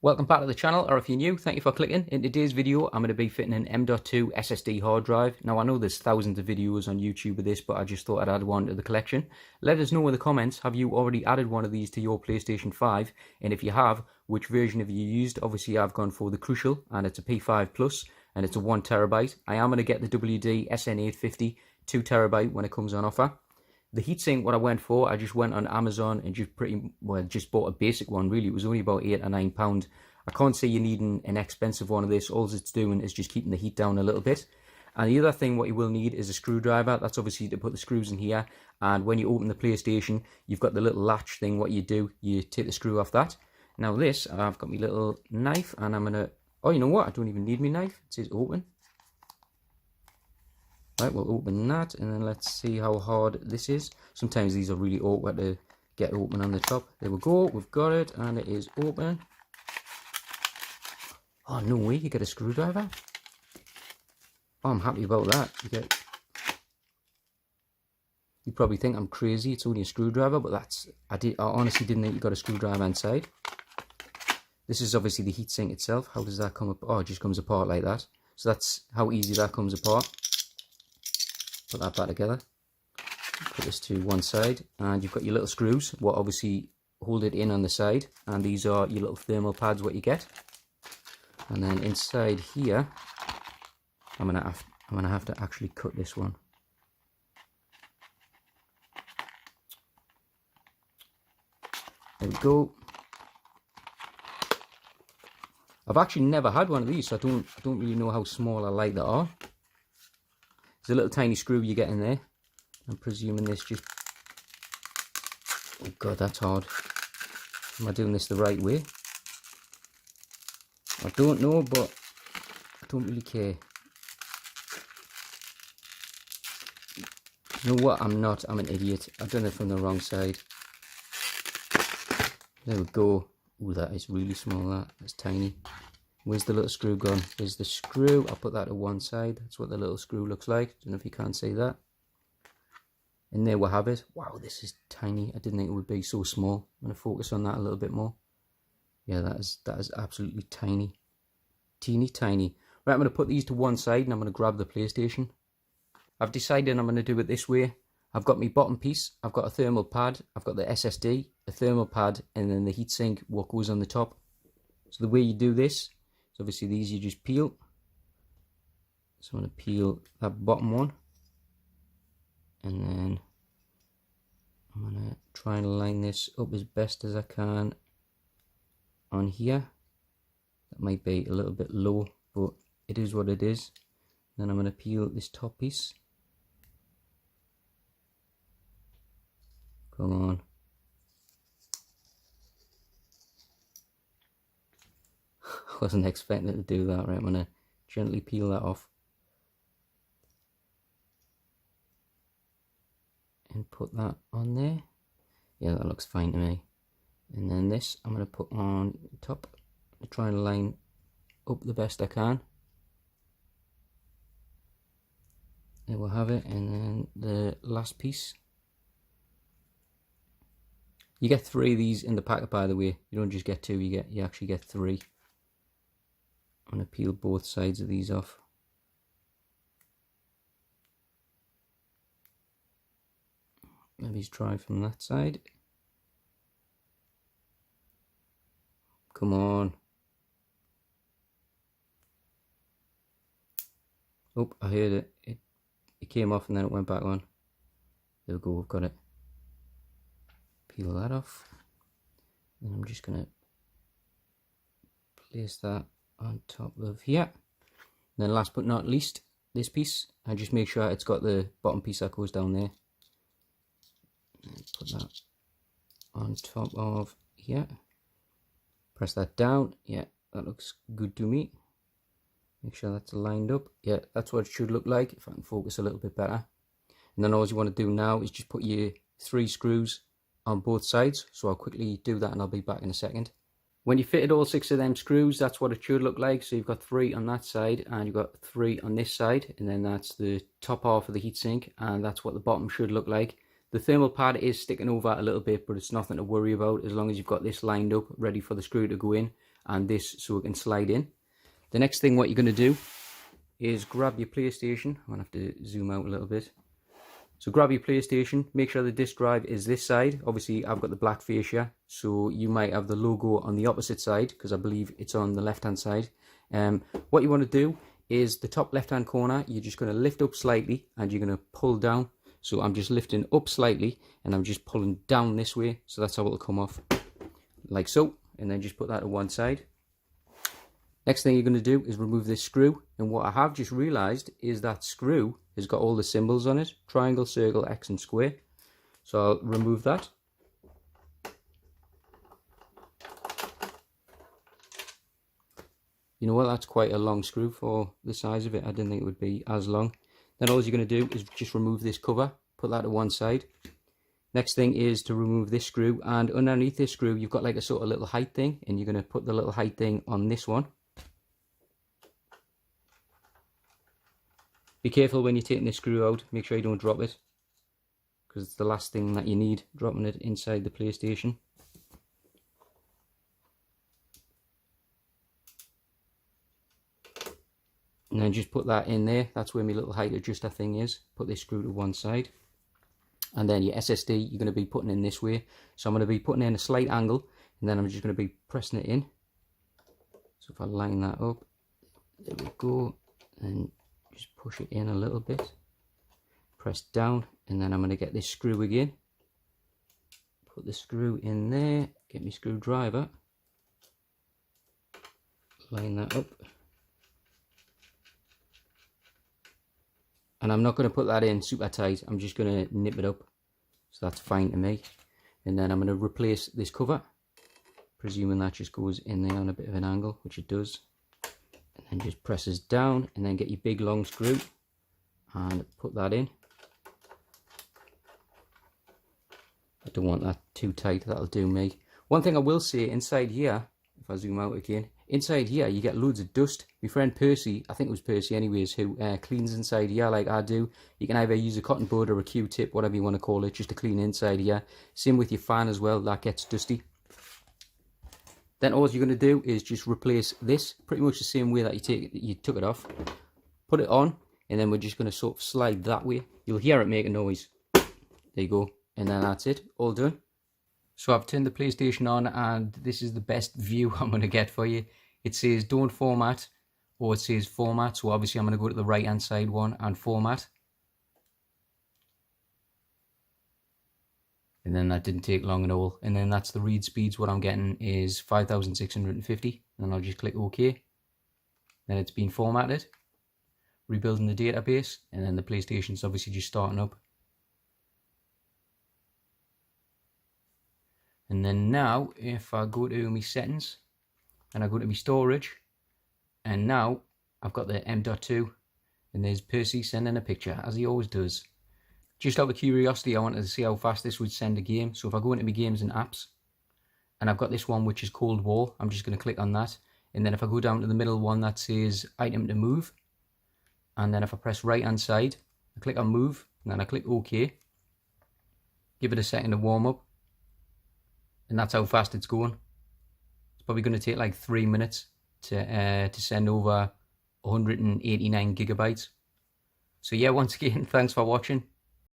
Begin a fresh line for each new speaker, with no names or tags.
Welcome back to the channel, or if you're new, thank you for clicking. In today's video, I'm going to be fitting an M.2 SSD hard drive. Now, I know there's thousands of videos on YouTube of this, but I just thought I'd add one to the collection. Let us know in the comments, have you already added one of these to your PlayStation 5? And if you have, which version have you used? Obviously, I've gone for the Crucial, and it's a P5 Plus, and it's a 1TB. I am going to get the WD SN850 2TB when it comes on offer. The heatsink, what I went for, I just went on Amazon and just bought a basic one, really. It was only about £8 or £9. I can't say you're needing an expensive one of this. All it's doing is just keeping the heat down a little bit. And the other thing what you will need is a screwdriver. That's obviously to put the screws in here. And when you open the PlayStation, you've got the little latch thing. What you do, you take the screw off that. Now this, I've got my little knife and I'm going to... Oh, you know what? I don't even need my knife. It says open. Right, we'll open that and then let's see how hard this is. Sometimes these are really awkward to get open on the top. There we go, we've got it and it is open. Oh, no way, you get a screwdriver? Oh, I'm happy about that. You probably think I'm crazy, it's only a screwdriver, but I honestly didn't think you got a screwdriver inside. This is obviously the heatsink itself. How does that come up? Oh, it just comes apart like that. So that's how easy that comes apart. Put that back together, put this to one side, and you've got your little screws what obviously hold it in on the side, and these are your little thermal pads what you get. And then inside here I'm gonna have to actually cut this one. There we go. I've actually never had one of these, so I don't really know how small or light they are. There's a little tiny screw you get in there. I'm presuming this just... Oh god, that's hard. Am I doing this the right way? I don't know, but I don't really care. You know what? I'm not. I'm an idiot. I've done it from the wrong side. There we go. Ooh, that is really small, that's tiny. Where's the little screw gone? There's the screw. I'll put that to one side. That's what the little screw looks like. Don't know if you can't see that. And there we have it. Wow, this is tiny. I didn't think it would be so small. I'm going to focus on that a little bit more. Yeah, that is absolutely tiny. Teeny tiny. Right, I'm going to put these to one side and I'm going to grab the PlayStation. I've decided I'm going to do it this way. I've got my bottom piece. I've got a thermal pad. I've got the SSD, a thermal pad, and then the heatsink, what goes on the top. So the way you do this, so obviously these you just peel. So I'm going to peel that bottom one. And then I'm going to try and line this up as best as I can on here. That might be a little bit low, but it is what it is. Then I'm going to peel this top piece. Come on. I wasn't expecting it to do that. Right, I'm going to gently peel that off. And put that on there. Yeah, that looks fine to me. And then this I'm going to put on top. To try and line up the best I can. There we'll have it. And then the last piece. You get 3 of these in the packet, by the way. You don't just get 2, you actually get 3. I'm going to peel both sides of these off. Maybe try from that side. Come on. Oh, I heard it. It came off and then it went back on. There we go, we've got it. Peel that off. And I'm just going to place that on top of here. And then last but not least, this piece. I just make sure it's got the bottom piece that goes down there. And put that on top of here. Press that down. Yeah, that looks good to me. Make sure that's lined up. Yeah, that's what it should look like, if I can focus a little bit better. And then all you want to do now is just put your 3 screws on both sides. So I'll quickly do that and I'll be back in a second. When you fitted all 6 of them screws, that's what it should look like. So you've got 3 on that side and you've got 3 on this side. And then that's the top half of the heatsink, and that's what the bottom should look like. The thermal pad is sticking over a little bit, but it's nothing to worry about as long as you've got this lined up, ready for the screw to go in. and this so it can slide in. The next thing what you're going to do is grab your PlayStation. I'm going to have to zoom out a little bit. So grab your PlayStation, make sure the disk drive is this side. Obviously I've got the black fascia, so you might have the logo on the opposite side, because I believe it's on the left hand side. What you want to do is the top left hand corner, you're just going to lift up slightly and you're going to pull down. So I'm just lifting up slightly and I'm just pulling down this way, so that's how it'll come off, like so, and then just put that to one side. Next thing you're going to do is remove this screw, and what I have just realised is that screw has got all the symbols on it: triangle, circle, X and square. So I'll remove that. You know what, that's quite a long screw for the size of it. I didn't think it would be as long. Then all you're going to do is just remove this cover, put that to one side. Next thing is to remove this screw, and underneath this screw you've got like a sort of little height thing, and you're going to put the little height thing on this one. Be careful when you're taking this screw out, make sure you don't drop it, because it's the last thing that you need, dropping it inside the PlayStation. And then just put that in there. That's where my little height adjuster thing is. Put this screw to one side. And then your SSD you're going to be putting in this way. So I'm going to be putting in a slight angle, and then I'm just going to be pressing it in. So if I line that up, there we go, and just push it in a little bit, press down, and then I'm going to get this screw again, put the screw in there, get my screwdriver, line that up, and I'm not going to put that in super tight, I'm just going to nip it up, so that's fine to me. And then I'm going to replace this cover, presuming that just goes in there on a bit of an angle, which it does. And just presses down, and then get your big long screw and put that in. I don't want that too tight, that'll do me. One thing I will say, inside here, if I zoom out again, inside here you get loads of dust. My friend Percy, I think it was Percy anyways, who cleans inside here like I do. You can either use a cotton bud or a Q-tip, whatever you want to call it, just to clean inside here. Same with your fan as well, that gets dusty. Then all you're going to do is just replace this pretty much the same way that you took it off. Put it on, and then we're just going to sort of slide that way. You'll hear it make a noise. There you go. And then that's it. All done. So I've turned the PlayStation on, and this is the best view I'm going to get for you. It says don't format, or it says format. So obviously I'm going to go to the right hand side one and format. And then that didn't take long at all. And then that's the read speeds. What I'm getting is 5,650. And I'll just click OK. Then it's been formatted. Rebuilding the database. And then the PlayStation's obviously just starting up. And then now, if I go to my settings, and I go to my storage, and now I've got the M.2, and there's Percy sending a picture, as he always does. Just out of curiosity, I wanted to see how fast this would send a game. So if I go into my games and apps, and I've got this one which is Cold War, I'm just going to click on that. And then if I go down to the middle one that says item to move, and then if I press right hand side, I click on move, and then I click OK. Give it a second to warm up. And that's how fast it's going. It's probably going to take like 3 minutes to send over 189 gigabytes. So yeah, once again, thanks for watching.